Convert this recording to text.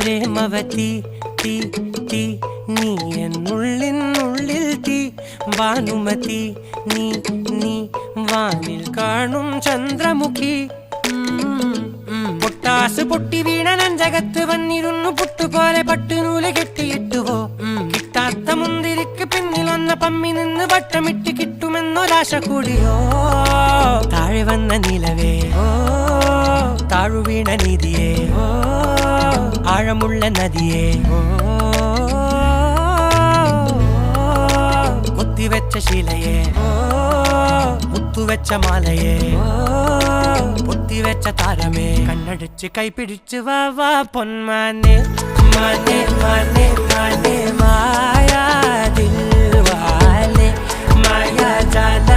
പ്രേമവതി തീ തീ നീ എന്നുള്ളിൽ തീ ഭാനുമതി നീ നീ വാനിൽ കാണും ചന്ദ്രമുഖി പൊട്ടാസ് പൊട്ടി വീണ നഞ്ചകത്ത് വന്നിരുന്നു പുട്ടുപോലെ പട്ടുനൂല് കെട്ടിയിട്ടുവോ കിട്ടാത്ത മുന്തിരിക്ക് പിന്നിലൊന്ന പമ്മി നിന്ന് വട്ടമിട്ട് കിട്ടുമെന്നൊരാശ കൂടിയോ താഴെ വന്ന നിലവേ ഓ താഴു വീണ നിധിയേ ഓ ആഴമുള്ള നദിയേ ഓ കൊത്തിവെച്ച ശിലയേ ഓ മുത്തുവെച്ച മാലയേ പൊത്തിവെച്ച താരമേ കണ്ണടിച്ച് കൈപിടിച്ച് വാ വാ പൊന്മാനെ മാനെ മാനെ മാനെ മായാ ദിൽവാലെ മായാ ജാല